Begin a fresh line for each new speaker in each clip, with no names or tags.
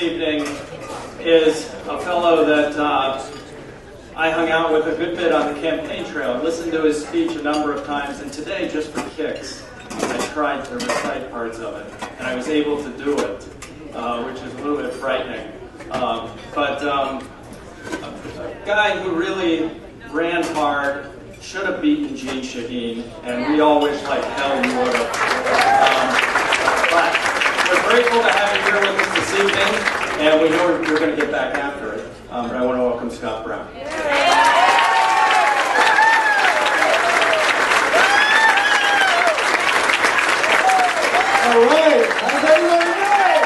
evening is a fellow that I hung out with a good bit on the campaign trail. I listened to his speech a number of times, and today, just for kicks, I tried to recite parts of it, and I was able to do it, which is a little bit frightening. But a guy who really ran hard, should have beaten Gene Shaheen, and we all wish like hell he would have. But we're grateful to have you here with us this evening, and we know you're going to get back after it. But I want to welcome Scott Brown.
All right, how's everyone doing?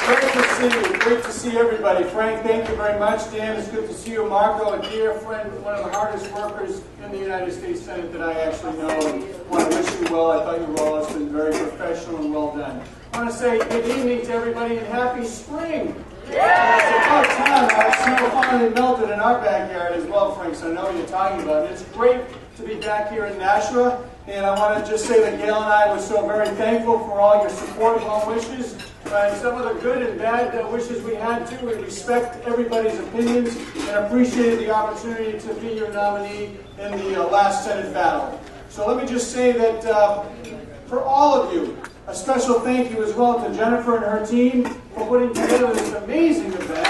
Great to see you. Great to see everybody. Frank, thank you very much. Dan, it's good to see you. Marco, a dear friend, one of the hardest workers in the United States Senate that I actually know. And I want to wish you well. I thought you were all has been very professional and well done. I want to say good evening to everybody and happy spring. Yeah. It's about time. Our snow finally melted in our backyard as well, Frank, so I know what you're talking about. And it's great to be back here in Nashua. And I want to just say that Gail and I were so very thankful for all your support and well wishes. And some of the good and bad wishes we had too. We respect everybody's opinions and appreciated the opportunity to be your nominee in the last Senate battle. So let me just say that for all of you, a special thank you as well to Jennifer and her team for putting together this amazing event.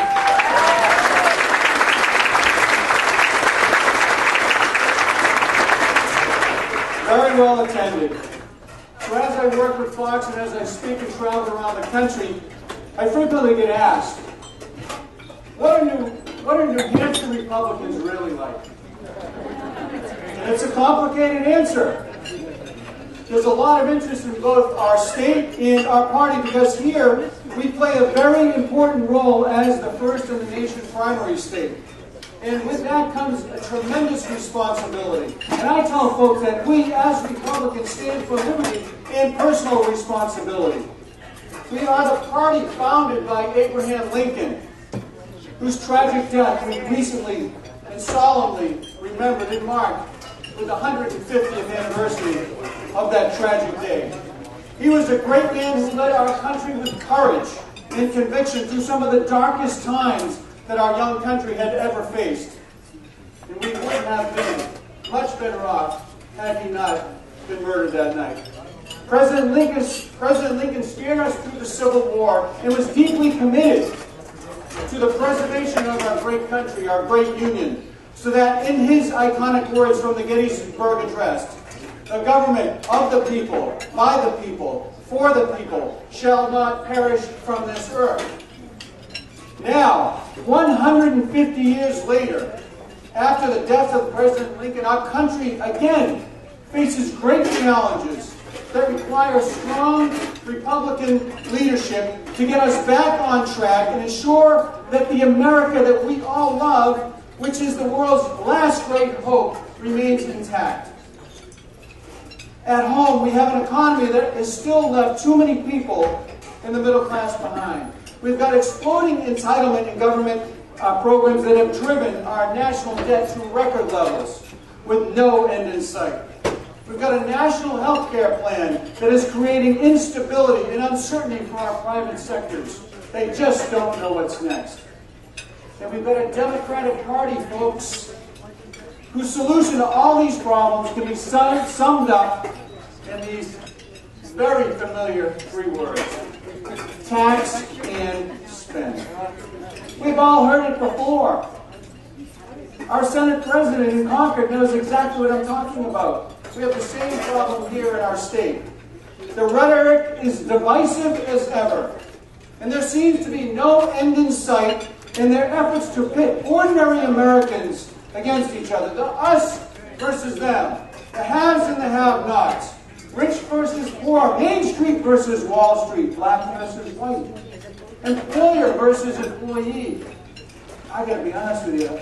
Very well attended. So as I work with Fox and as I speak and travel around the country, I frequently get asked, what are New Hampshire Republicans really like? And it's a complicated answer. There's a lot of interest in both our state and our party because here we play a very important role as the first in the nation primary state. And with that comes a tremendous responsibility. And I tell folks that we as Republicans stand for liberty and personal responsibility. We are the party founded by Abraham Lincoln, whose tragic death we recently and solemnly remembered in March with the 150th anniversary of that tragic day. He was a great man who led our country with courage and conviction through some of the darkest times that our young country had ever faced. And we would have been much better off had he not been murdered that night. President Lincoln steered us through the Civil War and was deeply committed to the preservation of our great country, our great union, so that in his iconic words from the Gettysburg Address, the government of the people, by the people, for the people, shall not perish from this earth. Now, 150 years later, after the death of President Lincoln, our country again faces great challenges that require strong Republican leadership to get us back on track and ensure that the America that we all love, which is the world's last great hope, remains intact. At home, we have an economy that has still left too many people in the middle class behind. We've got exploding entitlement and government programs that have driven our national debt to record levels with no end in sight. We've got a national health care plan that is creating instability and uncertainty for our private sectors. They just don't know what's next. And we've got a Democratic Party, folks, whose solution to all these problems can be summed up in these very familiar three words: tax and spend. We've all heard it before. Our Senate President in Concord knows exactly what I'm talking about. We have the same problem here in our state. The rhetoric is divisive as ever, and there seems to be no end in sight in their efforts to pit ordinary Americans against each other, the us versus them, the haves and the have-nots, rich versus poor, Main Street versus Wall Street, black versus white, employer versus employee. I gotta be honest with you,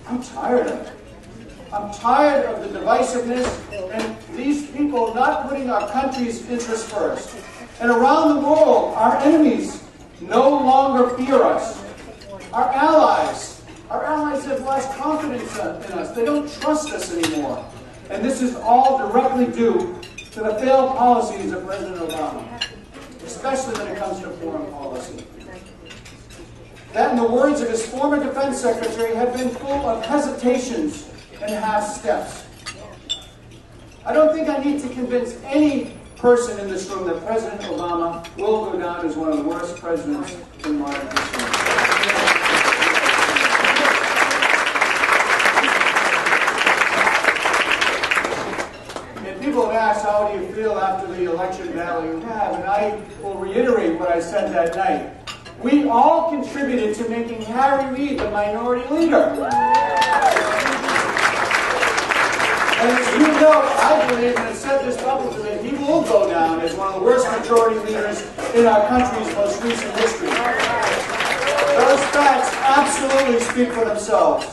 I'm tired of it. I'm tired of the divisiveness and these people not putting our country's interests first. And around the world, our enemies no longer fear us. Our allies have lost confidence in us. They don't trust us anymore. And this is all directly due to the failed policies of President Obama, especially when it comes to foreign policy. That, in the words of his former defense secretary, have been full of hesitations and half-steps. I don't think I need to convince any person in this room that President Obama will go down as one of the worst presidents in modern history. And people have asked, how do you feel after the election battle you have? And I will reiterate what I said that night. We all contributed to making Harry Reid the minority leader. And as you know, I believe, and have said this publicly, that he will go down as one of the worst majority leaders in our country's most recent history. Those facts absolutely speak for themselves.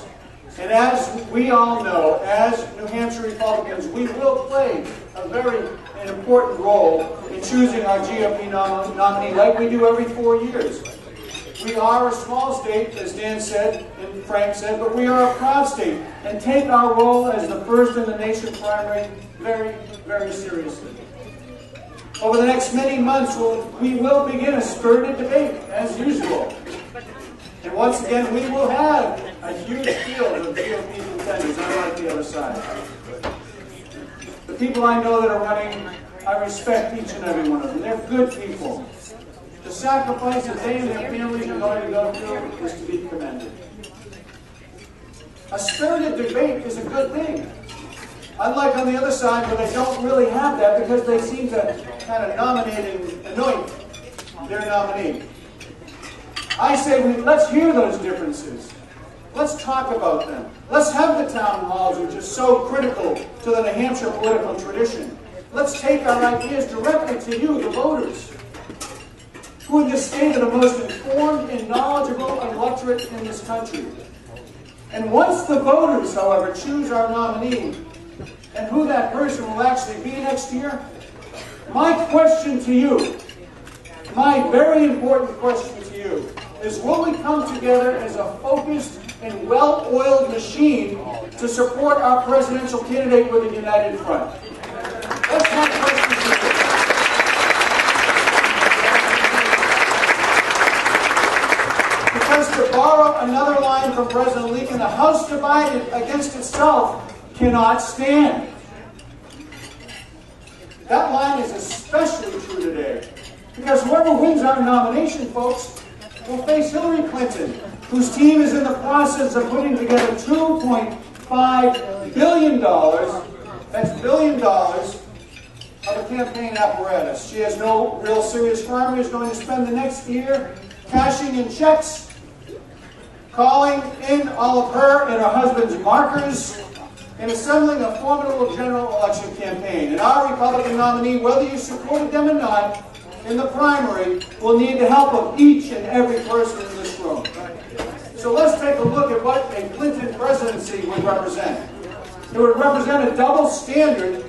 And as we all know, as New Hampshire Republicans, we will play a very important role in choosing our GOP nominee like we do every 4 years. We are a small state, as Dan said and Frank said, but we are a proud state and take our role as the first in the nation primary very, very seriously. Over the next many months, we will begin a spirited debate, as usual. And once again, we will have a huge field of GOP contenders, unlike the other side. The people I know that are running, I respect each and every one of them. They're good people. The sacrifice that they and their families are going to go through is to be commended. A spirited debate is a good thing. Unlike on the other side, where they don't really have that because they seem to kind of nominate and anoint their nominee. I say, let's hear those differences. Let's talk about them. Let's have the town halls, which is so critical to the New Hampshire political tradition. Let's take our ideas directly to you, the voters, who in this state are the most informed and knowledgeable electorate in this country. And once the voters, however, choose our nominee, and who that person will actually be next year, my question to you, my very important question to you, is will we come together as a focused and well-oiled machine to support our presidential candidate with a united front? That's my question to you. Because to borrow another line from President Lincoln, a house divided against itself cannot stand. That line is especially true today. Because whoever wins our nomination, folks, will face Hillary Clinton, whose team is in the process of putting together $2.5 billion, that's $1 billion, of a campaign apparatus. She has no real serious primary, is going to spend the next year cashing in checks, calling in all of her and her husband's markers, and assembling a formidable general election campaign. And our Republican nominee, whether you supported them or not, in the primary, will need the help of each and every person in this room. So let's take a look at what a Clinton presidency would represent. It would represent a double standard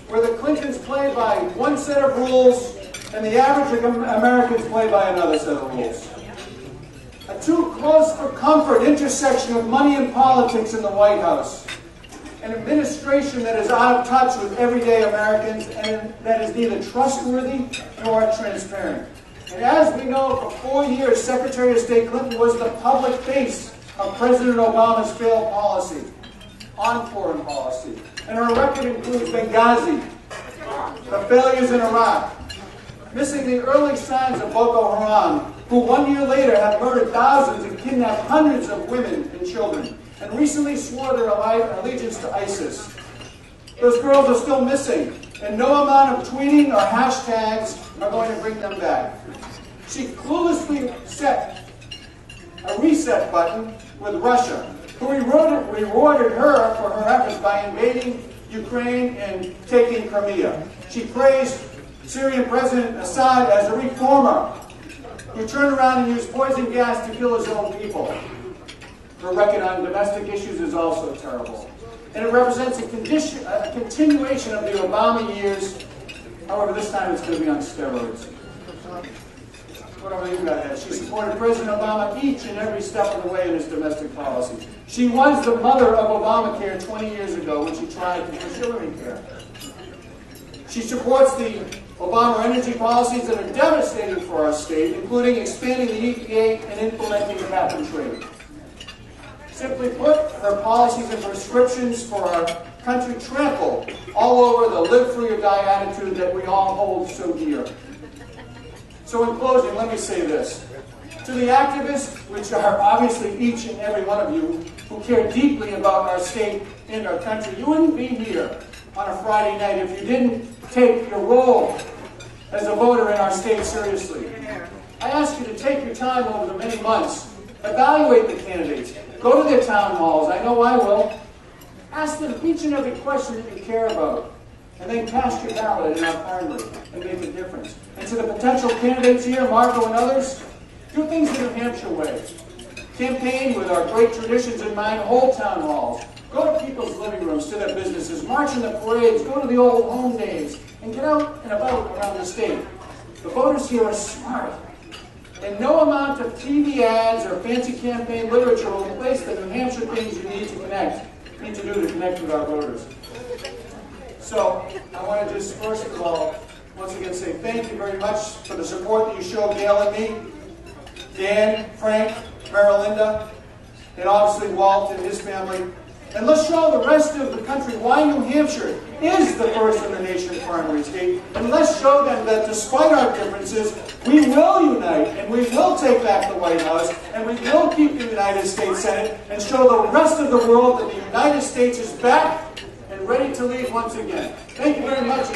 where the Clintons play by one set of rules and the average Americans play by another set of rules. A too close for comfort intersection of money and politics in the White House. An administration that is out of touch with everyday Americans and that is neither trustworthy nor transparent. And as we know, for 4 years, Secretary of State Clinton was the public face of President Obama's failed policy on foreign policy. And her record includes Benghazi, the failures in Iraq, missing the early signs of Boko Haram, who 1 year later have murdered thousands and kidnapped hundreds of women and children, and recently swore their allegiance to ISIS. Those girls are still missing, and no amount of tweeting or hashtags are going to bring them back. She cluelessly set a reset button with Russia, who rewarded her for her efforts by invading Ukraine and taking Crimea. She praised Syrian President Assad as a reformer who turned around and used poison gas to kill his own people. Her record on domestic issues is also terrible. And it represents a continuation of the Obama years. However, this time it's going to be on steroids. Whatever you got ahead. She supported President Obama each and every step of the way in his domestic policy. She was the mother of Obamacare 20 years ago when she tried to push Hillary care. She supports the Obama energy policies that are devastating for our state, including expanding the EPA and implementing cap and trade. Simply put, her policies and prescriptions for our country trample all over the live free or die attitude that we all hold so dear. So in closing, let me say this. To the activists, which are obviously each and every one of you, who care deeply about our state and our country, you wouldn't be here on a Friday night if you didn't take your role as a voter in our state seriously. I ask you to take your time over the many months, evaluate the candidates, go to their town halls, I know I will, ask them each and every question that you care about, and then cast your ballot in our primary and make a difference. And to the potential candidates here, Marco and others, do things the New Hampshire way. Campaign with our great traditions in mind, hold town halls, go to people's living rooms, to their businesses, march in the parades, go to the old home days, and get out and about around the state. The voters here are smart, and no amount of TV ads or fancy campaign literature will replace the New Hampshire things you need to do to connect with our voters. So, I want to just first of all, once again say thank you very much for the support that you showed Gail and me, Dan, Frank, Marilinda, and obviously Walt and his family. And let's show the rest of the country why New Hampshire is the first in the nation primary state. And let's show them that despite our differences, we will unite and we will take back the White House and we will keep the United States Senate and show the rest of the world that the United States is back and ready to lead once again. Thank you very much.